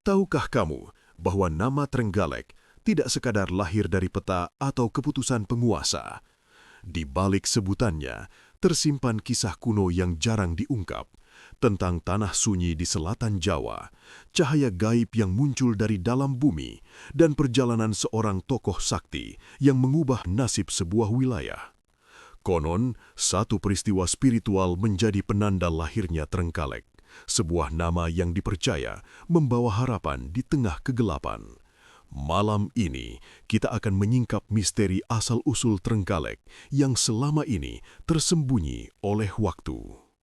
Tahukah kamu bahwa nama Trenggalek tidak sekadar lahir dari peta atau keputusan penguasa? Di balik sebutannya, tersimpan kisah kuno yang jarang diungkap tentang tanah sunyi di selatan Jawa, cahaya gaib yang muncul dari dalam bumi, dan perjalanan seorang tokoh sakti yang mengubah nasib sebuah wilayah. Konon, satu peristiwa spiritual menjadi penanda lahirnya Trenggalek, sebuah nama yang dipercaya membawa harapan di tengah kegelapan. Malam ini, kita akan menyingkap misteri asal-usul Trenggalek yang selama ini tersembunyi oleh waktu.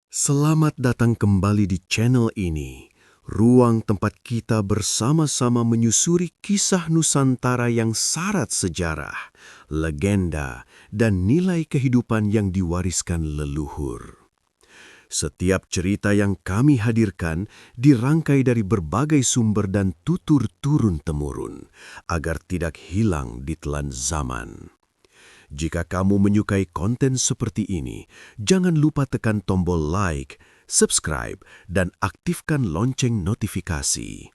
Selamat datang kembali di channel ini, ruang tempat kita bersama-sama menyusuri kisah Nusantara yang syarat sejarah, legenda, dan nilai kehidupan yang diwariskan leluhur. Setiap cerita yang kami hadirkan dirangkai dari berbagai sumber dan tutur turun-temurun, agar tidak hilang di telan zaman. Jika kamu menyukai konten seperti ini, jangan lupa tekan tombol like, subscribe, dan aktifkan lonceng notifikasi.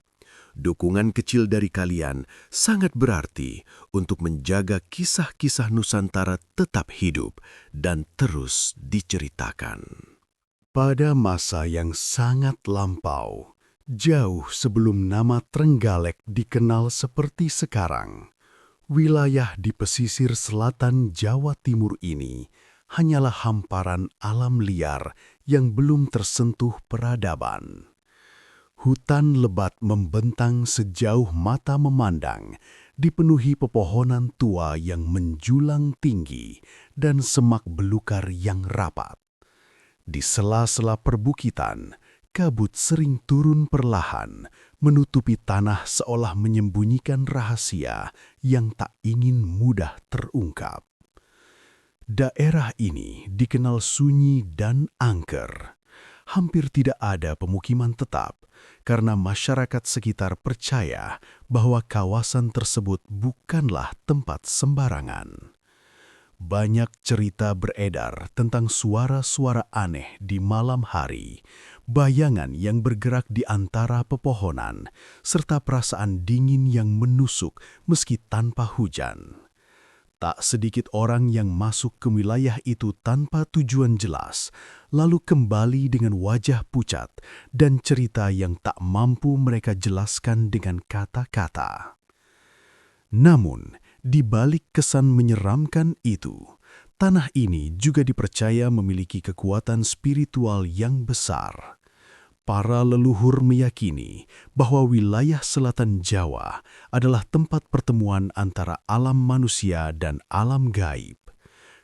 Dukungan kecil dari kalian sangat berarti untuk menjaga kisah-kisah Nusantara tetap hidup dan terus diceritakan. Pada masa yang sangat lampau, jauh sebelum nama Trenggalek dikenal seperti sekarang, wilayah di pesisir selatan Jawa Timur ini hanyalah hamparan alam liar yang belum tersentuh peradaban. Hutan lebat membentang sejauh mata memandang, dipenuhi pepohonan tua yang menjulang tinggi dan semak belukar yang rapat. Di sela-sela perbukitan, kabut sering turun perlahan, menutupi tanah seolah menyembunyikan rahasia yang tak ingin mudah terungkap. Daerah ini dikenal sunyi dan angker. Hampir tidak ada pemukiman tetap, karena masyarakat sekitar percaya bahwa kawasan tersebut bukanlah tempat sembarangan. Banyak cerita beredar tentang suara-suara aneh di malam hari, bayangan yang bergerak di antara pepohonan, serta perasaan dingin yang menusuk meski tanpa hujan. Tak sedikit orang yang masuk ke wilayah itu tanpa tujuan jelas, lalu kembali dengan wajah pucat dan cerita yang tak mampu mereka jelaskan dengan kata-kata. Namun, di balik kesan menyeramkan itu, tanah ini juga dipercaya memiliki kekuatan spiritual yang besar. Para leluhur meyakini bahwa wilayah selatan Jawa adalah tempat pertemuan antara alam manusia dan alam gaib.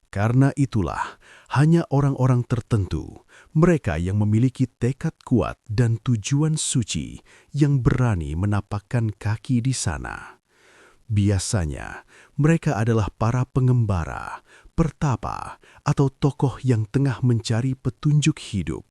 Karena itulah, hanya orang-orang tertentu, mereka yang memiliki tekad kuat dan tujuan suci, yang berani menapakkan kaki di sana. Biasanya, mereka adalah para pengembara, pertapa, atau tokoh yang tengah mencari petunjuk hidup.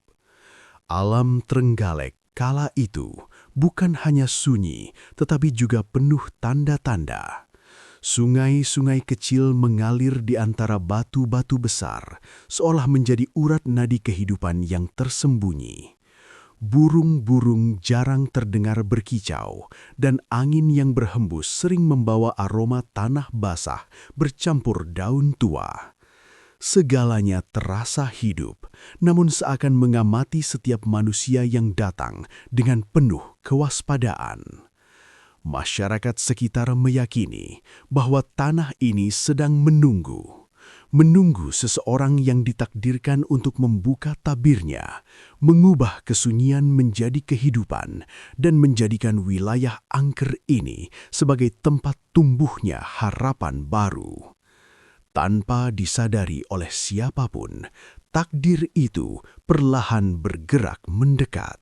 Alam Trenggalek kala itu bukan hanya sunyi, tetapi juga penuh tanda-tanda. Sungai-sungai kecil mengalir di antara batu-batu besar, seolah menjadi urat nadi kehidupan yang tersembunyi. Burung-burung jarang terdengar berkicau, dan angin yang berhembus sering membawa aroma tanah basah bercampur daun tua. Segalanya terasa hidup, namun seakan mengamati setiap manusia yang datang dengan penuh kewaspadaan. Masyarakat sekitar meyakini bahwa tanah ini sedang menunggu seseorang yang ditakdirkan untuk membuka tabirnya, mengubah kesunyian menjadi kehidupan, dan menjadikan wilayah angker ini sebagai tempat tumbuhnya harapan baru. Tanpa disadari oleh siapapun, takdir itu perlahan bergerak mendekat.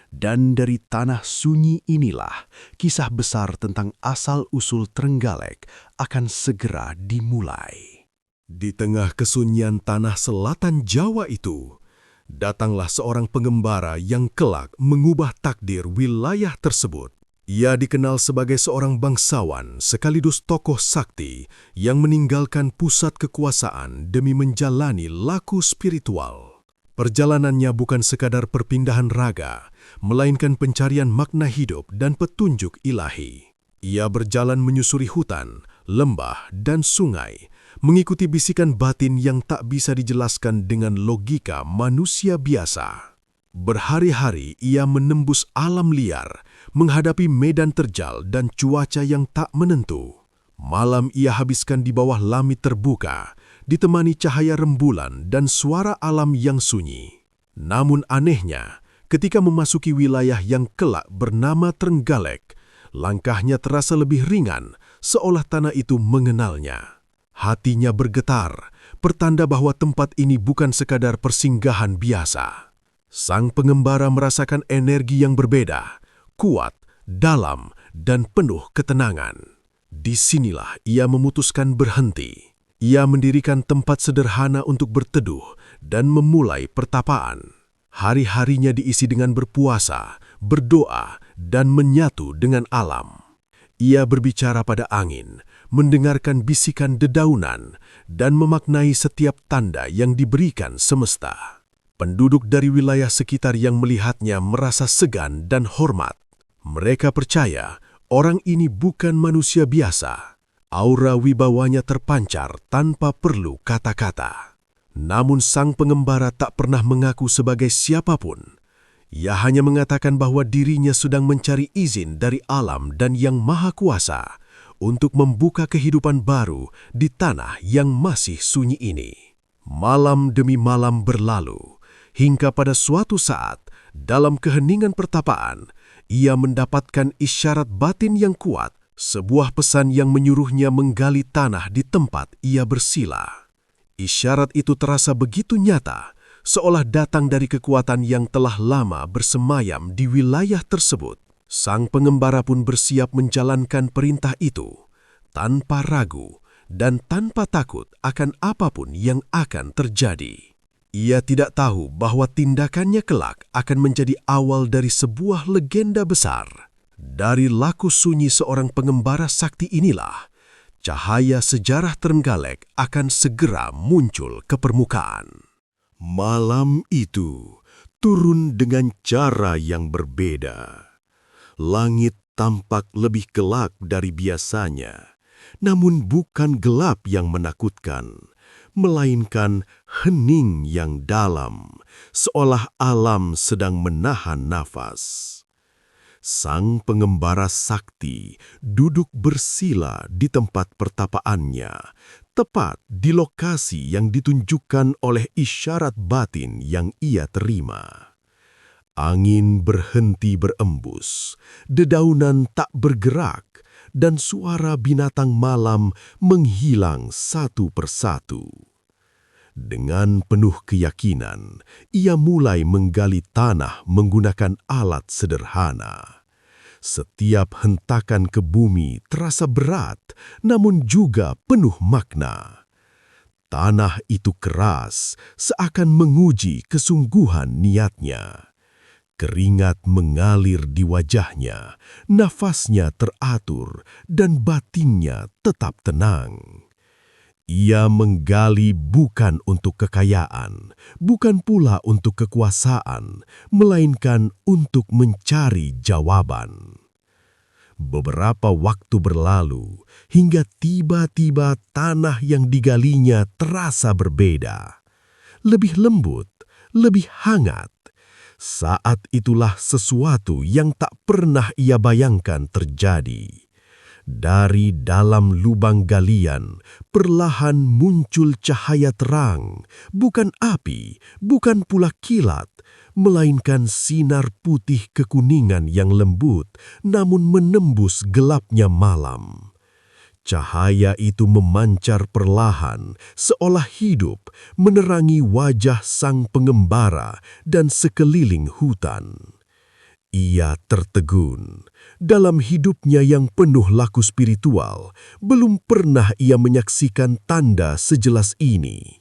Dan dari tanah sunyi inilah, kisah besar tentang asal-usul Trenggalek akan segera dimulai. Di tengah kesunyian tanah selatan Jawa itu, datanglah seorang pengembara yang kelak mengubah takdir wilayah tersebut. Ia dikenal sebagai seorang bangsawan sekaligus tokoh sakti yang meninggalkan pusat kekuasaan demi menjalani laku spiritual. Perjalanannya bukan sekadar perpindahan raga, melainkan pencarian makna hidup dan petunjuk ilahi. Ia berjalan menyusuri hutan, lembah, dan sungai, mengikuti bisikan batin yang tak bisa dijelaskan dengan logika manusia biasa. Berhari-hari ia menembus alam liar, menghadapi medan terjal dan cuaca yang tak menentu. Malam ia habiskan di bawah langit terbuka, ditemani cahaya rembulan dan suara alam yang sunyi. Namun anehnya, ketika memasuki wilayah yang kelak bernama Trenggalek, langkahnya terasa lebih ringan, seolah tanah itu mengenalnya. Hatinya bergetar, pertanda bahwa tempat ini bukan sekadar persinggahan biasa. Sang pengembara merasakan energi yang berbeda, kuat, dalam, dan penuh ketenangan. Disinilah ia memutuskan berhenti. Ia mendirikan tempat sederhana untuk berteduh dan memulai pertapaan. Hari-harinya diisi dengan berpuasa, berdoa, dan menyatu dengan alam. Ia berbicara pada angin, mendengarkan bisikan dedaunan, dan memaknai setiap tanda yang diberikan semesta. Penduduk dari wilayah sekitar yang melihatnya merasa segan dan hormat. Mereka percaya orang ini bukan manusia biasa. Aura wibawanya terpancar tanpa perlu kata-kata. Namun sang pengembara tak pernah mengaku sebagai siapapun. Ia hanya mengatakan bahwa dirinya sedang mencari izin dari alam dan Yang Maha Kuasa untuk membuka kehidupan baru di tanah yang masih sunyi ini. Malam demi malam berlalu, hingga pada suatu saat, dalam keheningan pertapaan, ia mendapatkan isyarat batin yang kuat, sebuah pesan yang menyuruhnya menggali tanah di tempat ia bersila. Isyarat itu terasa begitu nyata, seolah datang dari kekuatan yang telah lama bersemayam di wilayah tersebut. Sang pengembara pun bersiap menjalankan perintah itu, tanpa ragu dan tanpa takut akan apapun yang akan terjadi. Ia tidak tahu bahwa tindakannya kelak akan menjadi awal dari sebuah legenda besar. Dari laku sunyi seorang pengembara sakti inilah, cahaya sejarah Trenggalek akan segera muncul ke permukaan. Malam itu turun dengan cara yang berbeda. Langit tampak lebih gelap dari biasanya, namun bukan gelap yang menakutkan, melainkan hening yang dalam, seolah alam sedang menahan nafas. Sang pengembara sakti duduk bersila di tempat pertapaannya, tepat di lokasi yang ditunjukkan oleh isyarat batin yang ia terima. Angin berhenti berembus, dedaunan tak bergerak, dan suara binatang malam menghilang satu persatu. Dengan penuh keyakinan, ia mulai menggali tanah menggunakan alat sederhana. Setiap hentakan ke bumi terasa berat, namun juga penuh makna. Tanah itu keras, seakan menguji kesungguhan niatnya. Keringat mengalir di wajahnya, nafasnya teratur, dan batinnya tetap tenang. Ia menggali bukan untuk kekayaan, bukan pula untuk kekuasaan, melainkan untuk mencari jawaban. Beberapa waktu berlalu, hingga tiba-tiba tanah yang digalinya terasa berbeda. Lebih lembut, lebih hangat. Saat itulah sesuatu yang tak pernah ia bayangkan terjadi. Dari dalam lubang galian, perlahan muncul cahaya terang, bukan api, bukan pula kilat, melainkan sinar putih kekuningan yang lembut, namun menembus gelapnya malam. Cahaya itu memancar perlahan, seolah hidup, menerangi wajah sang pengembara dan sekeliling hutan. Ia tertegun. Dalam hidupnya yang penuh laku spiritual, belum pernah ia menyaksikan tanda sejelas ini.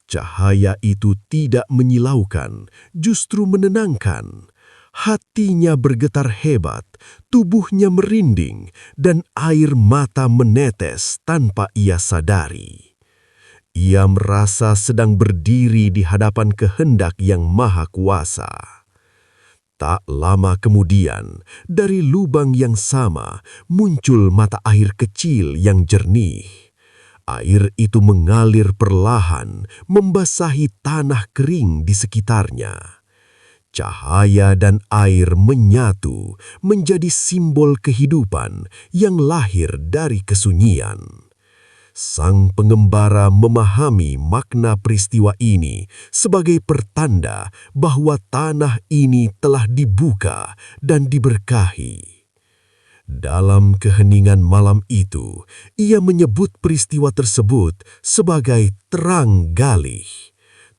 Cahaya itu tidak menyilaukan, justru menenangkan. Hatinya bergetar hebat, tubuhnya merinding, dan air mata menetes tanpa ia sadari. Ia merasa sedang berdiri di hadapan kehendak Yang Maha Kuasa. Tak lama kemudian, dari lubang yang sama muncul mata air kecil yang jernih. Air itu mengalir perlahan, membasahi tanah kering di sekitarnya. Cahaya dan air menyatu menjadi simbol kehidupan yang lahir dari kesunyian. Sang pengembara memahami makna peristiwa ini sebagai pertanda bahwa tanah ini telah dibuka dan diberkahi. Dalam keheningan malam itu, ia menyebut peristiwa tersebut sebagai terang galih.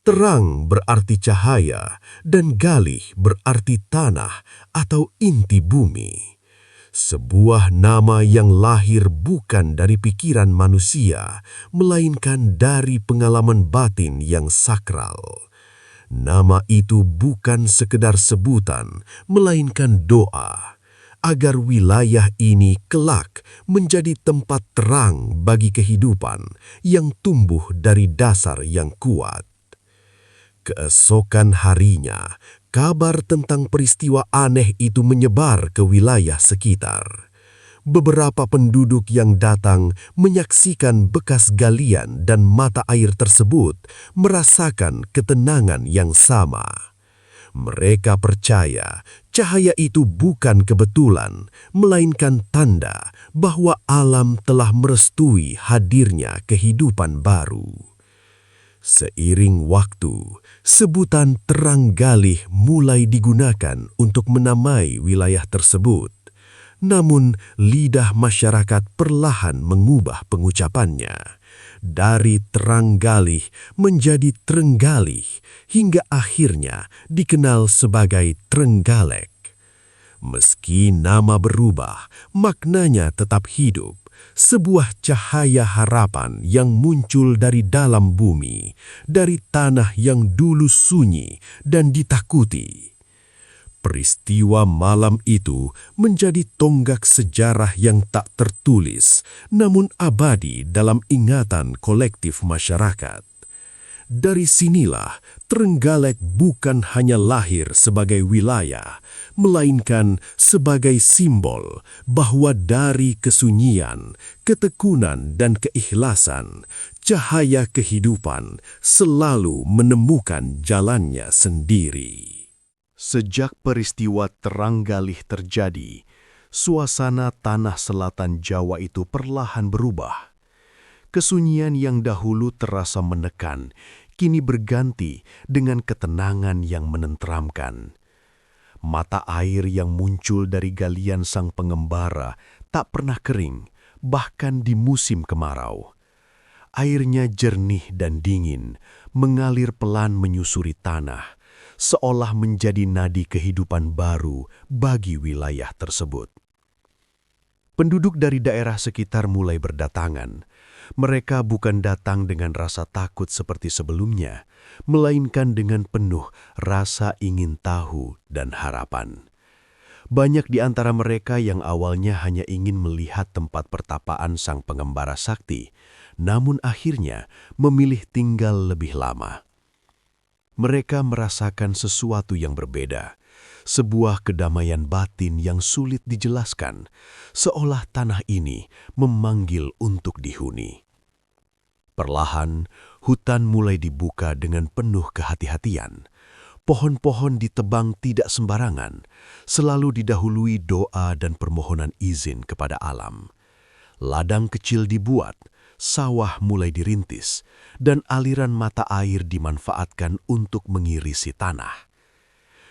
Terang berarti cahaya dan galih berarti tanah atau inti bumi. Sebuah nama yang lahir bukan dari pikiran manusia, melainkan dari pengalaman batin yang sakral. Nama itu bukan sekedar sebutan, melainkan doa, agar wilayah ini kelak menjadi tempat terang bagi kehidupan yang tumbuh dari dasar yang kuat. Keesokan harinya, kabar tentang peristiwa aneh itu menyebar ke wilayah sekitar. Beberapa penduduk yang datang menyaksikan bekas galian dan mata air tersebut merasakan ketenangan yang sama. Mereka percaya cahaya itu bukan kebetulan, melainkan tanda bahwa alam telah merestui hadirnya kehidupan baru. Seiring waktu, sebutan terang galih mulai digunakan untuk menamai wilayah tersebut. Namun, lidah masyarakat perlahan mengubah pengucapannya. Dari terang galih menjadi Trenggalih, hingga akhirnya dikenal sebagai Trenggalek. Meski nama berubah, maknanya tetap hidup. Sebuah cahaya harapan yang muncul dari dalam bumi, dari tanah yang dulu sunyi dan ditakuti. Peristiwa malam itu menjadi tonggak sejarah yang tak tertulis, namun abadi dalam ingatan kolektif masyarakat. Dari sinilah Trenggalek bukan hanya lahir sebagai wilayah, melainkan sebagai simbol bahwa dari kesunyian, ketekunan, dan keikhlasan, cahaya kehidupan selalu menemukan jalannya sendiri. Sejak peristiwa terang galih terjadi, suasana tanah selatan Jawa itu perlahan berubah. Kesunyian yang dahulu terasa menekan, kini berganti dengan ketenangan yang menenteramkan. Mata air yang muncul dari galian sang pengembara tak pernah kering, bahkan di musim kemarau. Airnya jernih dan dingin, mengalir pelan menyusuri tanah, seolah menjadi nadi kehidupan baru bagi wilayah tersebut. Penduduk dari daerah sekitar mulai berdatangan. Mereka bukan datang dengan rasa takut seperti sebelumnya, melainkan dengan penuh rasa ingin tahu dan harapan. Banyak di antara mereka yang awalnya hanya ingin melihat tempat pertapaan sang pengembara sakti, namun akhirnya memilih tinggal lebih lama. Mereka merasakan sesuatu yang berbeda, sebuah kedamaian batin yang sulit dijelaskan, seolah tanah ini memanggil untuk dihuni. Perlahan, hutan mulai dibuka dengan penuh kehati-hatian. Pohon-pohon ditebang tidak sembarangan, selalu didahului doa dan permohonan izin kepada alam. Ladang kecil dibuat, sawah mulai dirintis, dan aliran mata air dimanfaatkan untuk mengirisi tanah.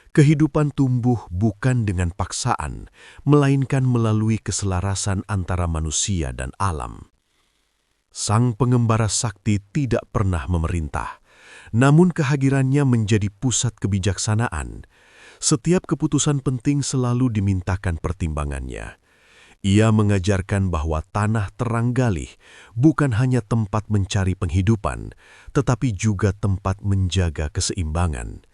Kehidupan tumbuh bukan dengan paksaan, melainkan melalui keselarasan antara manusia dan alam. Sang pengembara sakti tidak pernah memerintah, namun kehadirannya menjadi pusat kebijaksanaan. Setiap keputusan penting selalu dimintakan pertimbangannya. Ia mengajarkan bahwa tanah terang galih bukan hanya tempat mencari penghidupan, tetapi juga tempat menjaga keseimbangan.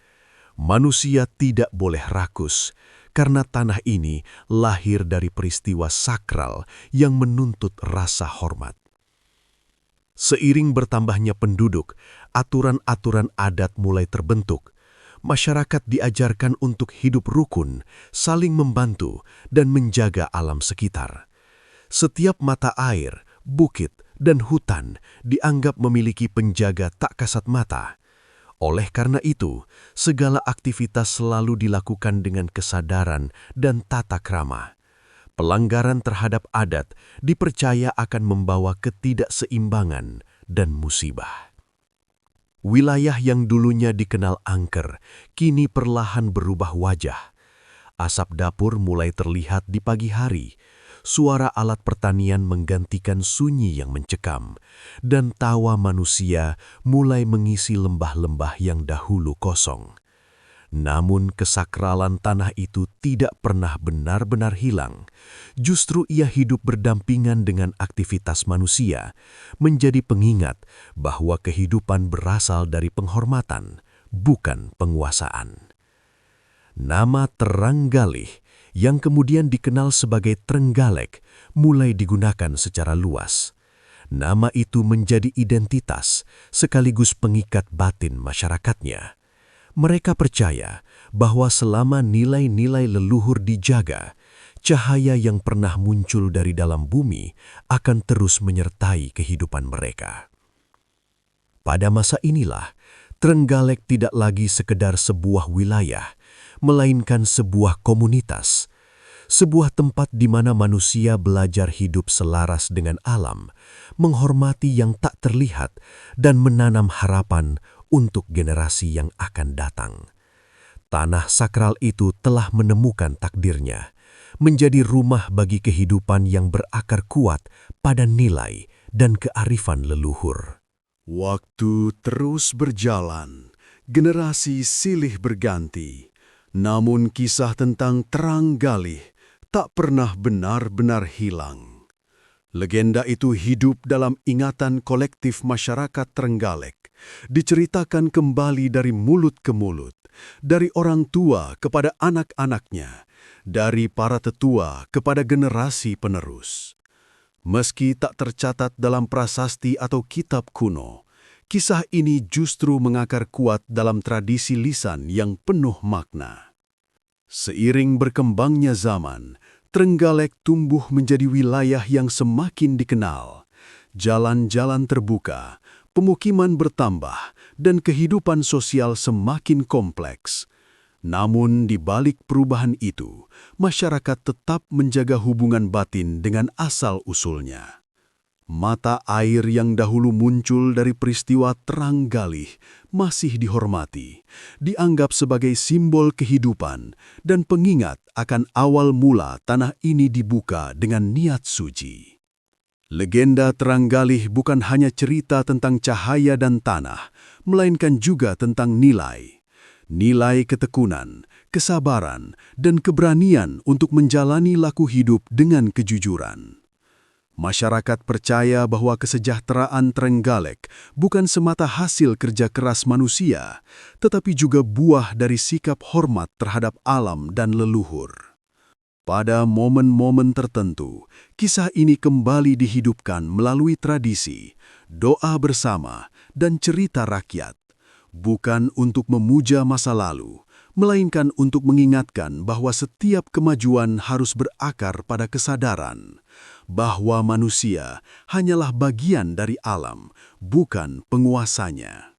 Manusia tidak boleh rakus, karena tanah ini lahir dari peristiwa sakral yang menuntut rasa hormat. Seiring bertambahnya penduduk, aturan-aturan adat mulai terbentuk. masyarakat diajarkan untuk hidup rukun, saling membantu, dan menjaga alam sekitar. Setiap mata air, bukit, dan hutan dianggap memiliki penjaga tak kasat mata. Oleh karena itu, segala aktivitas selalu dilakukan dengan kesadaran dan tata krama. Pelanggaran terhadap adat dipercaya akan membawa ketidakseimbangan dan musibah. Wilayah yang dulunya dikenal angker, kini perlahan berubah wajah. Asap dapur mulai terlihat di pagi hari, suara alat pertanian menggantikan sunyi yang mencekam, dan tawa manusia mulai mengisi lembah-lembah yang dahulu kosong. Namun kesakralan tanah itu tidak pernah benar-benar hilang. Justru ia hidup berdampingan dengan aktivitas manusia, menjadi pengingat bahwa kehidupan berasal dari penghormatan, bukan penguasaan. Nama Terenggalih, yang kemudian dikenal sebagai Trenggalek, mulai digunakan secara luas. Nama itu menjadi identitas sekaligus pengikat batin masyarakatnya. Mereka percaya bahwa selama nilai-nilai leluhur dijaga, cahaya yang pernah muncul dari dalam bumi akan terus menyertai kehidupan mereka. Pada masa inilah, Trenggalek tidak lagi sekedar sebuah wilayah, melainkan sebuah komunitas, sebuah tempat di mana manusia belajar hidup selaras dengan alam, menghormati yang tak terlihat, dan menanam harapan untuk generasi yang akan datang. Tanah sakral itu telah menemukan takdirnya, menjadi rumah bagi kehidupan yang berakar kuat pada nilai dan kearifan leluhur. Waktu terus berjalan, generasi silih berganti, namun kisah tentang Trenggalih tak pernah benar-benar hilang. Legenda itu hidup dalam ingatan kolektif masyarakat Trenggalek, diceritakan kembali dari mulut ke mulut, dari orang tua kepada anak-anaknya, dari para tetua kepada generasi penerus. Meski tak tercatat dalam prasasti atau kitab kuno, kisah ini justru mengakar kuat dalam tradisi lisan yang penuh makna. Seiring berkembangnya zaman, Trenggalek tumbuh menjadi wilayah yang semakin dikenal. Jalan-jalan terbuka, pemukiman bertambah, dan kehidupan sosial semakin kompleks. Namun di balik perubahan itu, masyarakat tetap menjaga hubungan batin dengan asal-usulnya. Mata air yang dahulu muncul dari peristiwa Trenggalih masih dihormati, dianggap sebagai simbol kehidupan dan pengingat akan awal mula tanah ini dibuka dengan niat suci. Legenda Trenggalih bukan hanya cerita tentang cahaya dan tanah, melainkan juga tentang nilai. Nilai ketekunan, kesabaran, dan keberanian untuk menjalani laku hidup dengan kejujuran. Masyarakat percaya bahwa kesejahteraan Trenggalek bukan semata hasil kerja keras manusia, tetapi juga buah dari sikap hormat terhadap alam dan leluhur. Pada momen-momen tertentu, kisah ini kembali dihidupkan melalui tradisi, doa bersama, dan cerita rakyat, bukan untuk memuja masa lalu, melainkan untuk mengingatkan bahwa setiap kemajuan harus berakar pada kesadaran bahwa manusia hanyalah bagian dari alam, bukan penguasanya.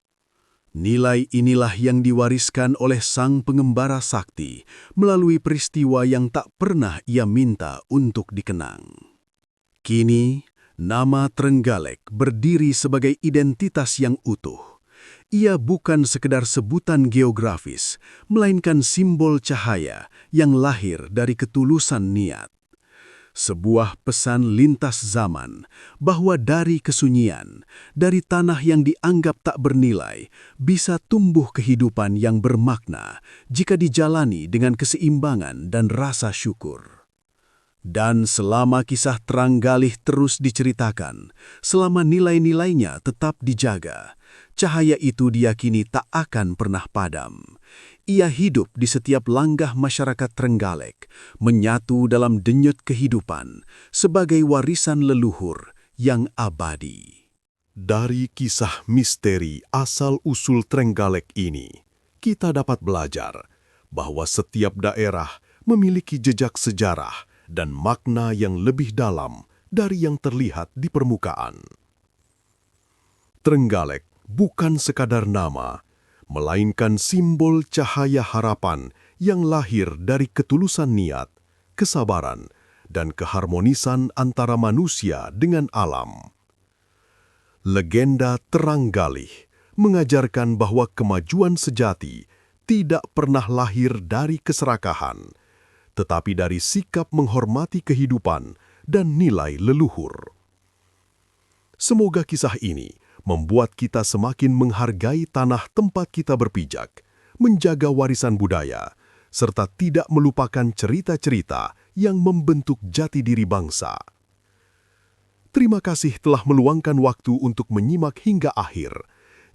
Nilai inilah yang diwariskan oleh sang pengembara sakti melalui peristiwa yang tak pernah ia minta untuk dikenang. Kini, nama Trenggalek berdiri sebagai identitas yang utuh. Ia bukan sekedar sebutan geografis, melainkan simbol cahaya yang lahir dari ketulusan niat. Sebuah pesan lintas zaman bahwa dari kesunyian, dari tanah yang dianggap tak bernilai, bisa tumbuh kehidupan yang bermakna jika dijalani dengan keseimbangan dan rasa syukur. Dan selama kisah Trenggalih terus diceritakan, selama nilai-nilainya tetap dijaga, cahaya itu diyakini tak akan pernah padam. Ia hidup di setiap langgah masyarakat Trenggalek, menyatu dalam denyut kehidupan sebagai warisan leluhur yang abadi. Dari kisah misteri asal-usul Trenggalek ini, kita dapat belajar bahwa setiap daerah memiliki jejak sejarah dan makna yang lebih dalam dari yang terlihat di permukaan. Trenggalek bukan sekadar nama, melainkan simbol cahaya harapan yang lahir dari ketulusan niat, kesabaran, dan keharmonisan antara manusia dengan alam. Legenda Trenggalek mengajarkan bahwa kemajuan sejati tidak pernah lahir dari keserakahan, tetapi dari sikap menghormati kehidupan dan nilai leluhur. Semoga kisah ini membuat kita semakin menghargai tanah tempat kita berpijak, menjaga warisan budaya, serta tidak melupakan cerita-cerita yang membentuk jati diri bangsa. Terima kasih telah meluangkan waktu untuk menyimak hingga akhir.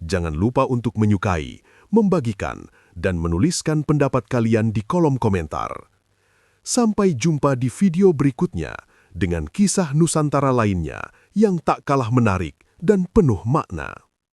Jangan lupa untuk menyukai, membagikan, dan menuliskan pendapat kalian di kolom komentar. Sampai jumpa di video berikutnya dengan kisah Nusantara lainnya yang tak kalah menarik dan penuh makna.